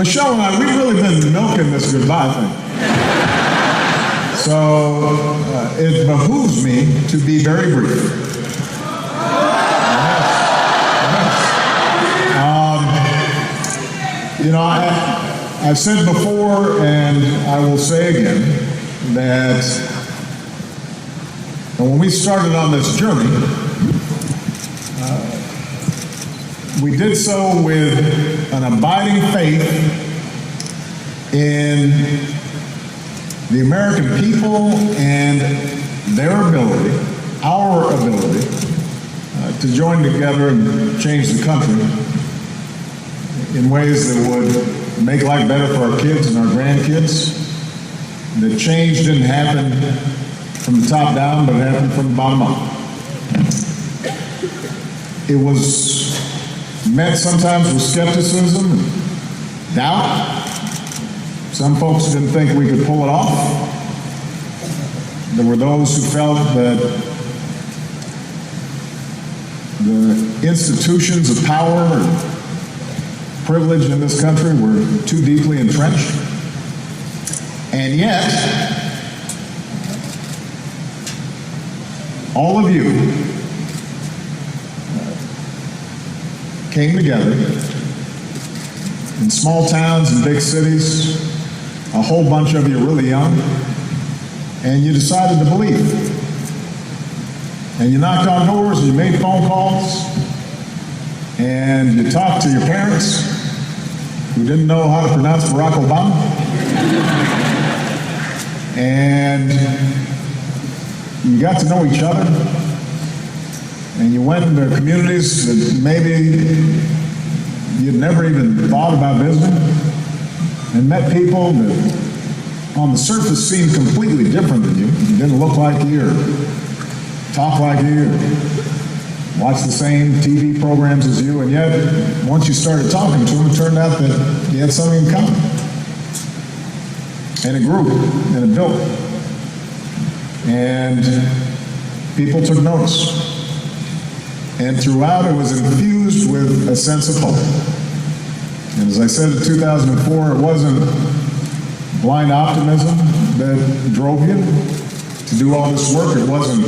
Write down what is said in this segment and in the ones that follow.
Michelle and I, we've really been milking this goodbye thing. So it behooves me to be very brief. You know, I've said before, and I will say again, that when we started on this journey, we did so with an abiding faith in the American people and their ability, our ability, to join together and change the country in ways that would make life better for our kids and our grandkids. The change didn't happen from the top down, but it happened from the bottom up. It was met sometimes with skepticism and doubt. Some folks didn't think we could pull it off. There were those who felt that the institutions of power and privilege in this country were too deeply entrenched. And yet, all of you came together in small towns and big cities, a whole bunch of you really young, and you decided to believe. And you knocked on doors, and you made phone calls, and you talked to your parents who didn't know how to pronounce Barack Obama. And you got to know each other. And you went into communities that maybe you'd never even thought about visiting, and met people that on the surface seemed completely different than you. You didn't look like you or talk like you or watch the same TV programs as you, and yet once you started talking to them, it turned out that you had something in common. And it grew, and it built. And people took notice. And throughout, it was infused with a sense of hope. And as I said in 2004, it wasn't blind optimism that drove you to do all this work. It wasn't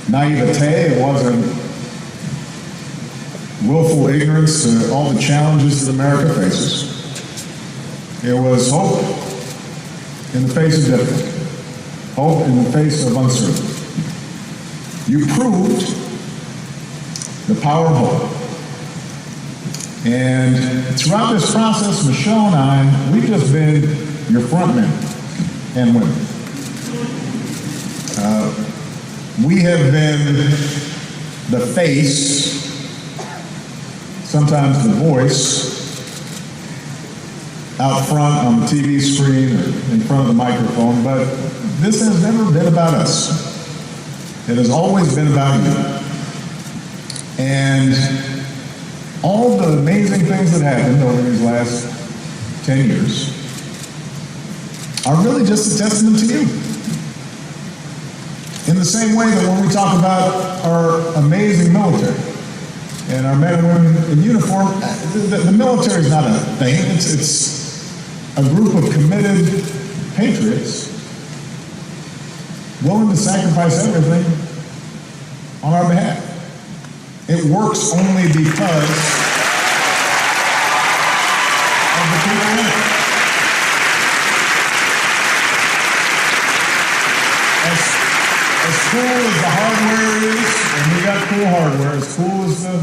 naivete. It wasn't willful ignorance to all the challenges that America faces. It was hope in the face of difficulty, hope in the face of uncertainty. You proved the power of hope. And throughout this process, Michelle and I, we've just been your front men and women. We have been the face, sometimes the voice, out front on the TV screen or in front of the microphone, but this has never been about us. It has always been about you. And all the amazing things that happened over these last 10 years are really just a testament to you. In the same way that when we talk about our amazing military and our men and women in uniform, the military is not a thing. It's a group of committed patriots willing to sacrifice everything on our behalf. It works only because of the people in it. As cool as the hardware is, and we got cool hardware, as cool as the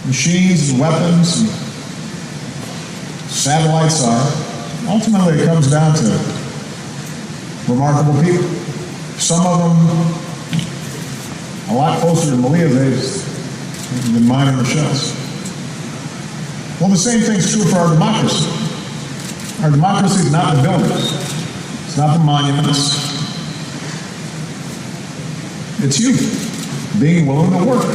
machines and weapons and satellites are, ultimately it comes down to remarkable people. Some of them a lot closer to Malia's age than mine or Michelle's. Well, the same thing's true for our democracy. Our democracy is not the buildings. It's not the monuments. It's you being willing to work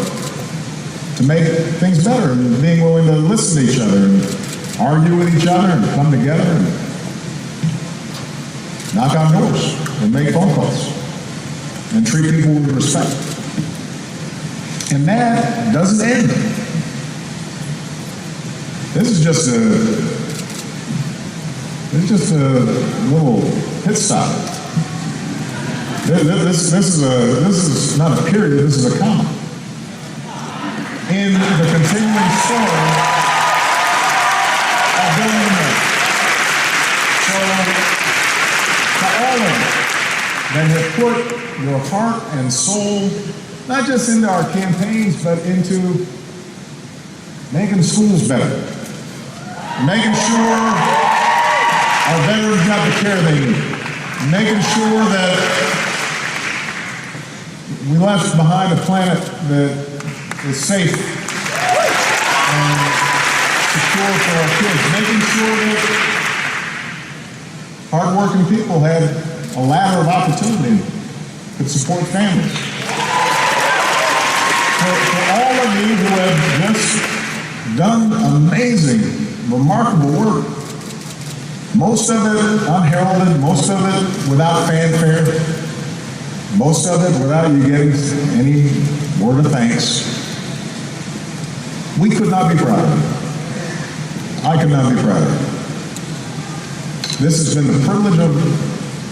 to make things better and being willing to listen to each other and argue with each other and come together and knock on doors and make phone calls and treat people with respect. And that doesn't end. This is just It's just a little pit stop. This is not a period, this is a comma. In the continuing story of building America. So, to all of you that have put your heart and soul, not just into our campaigns, but into making schools better, making sure our veterans got the care they need, making sure that we left behind a planet that is safe and secure for our kids, making sure that hardworking people had a ladder of opportunity could support families. For all of you who have just done amazing, remarkable work, most of it unheralded, most of it without fanfare, most of it without you getting any word of thanks. We could not be prouder. I could not be prouder. This has been the privilege of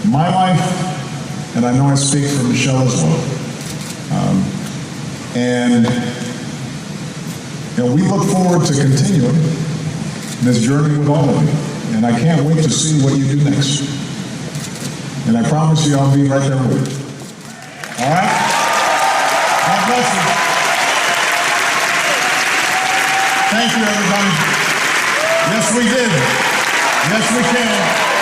my life, and I know I speak for Michelle as well. And we look forward to continuing this journey with all of you. And I can't wait to see what you do next. And I promise you I'll be right there with you. All right? God bless you. Thank you, everybody. Yes, we did. Yes, we can.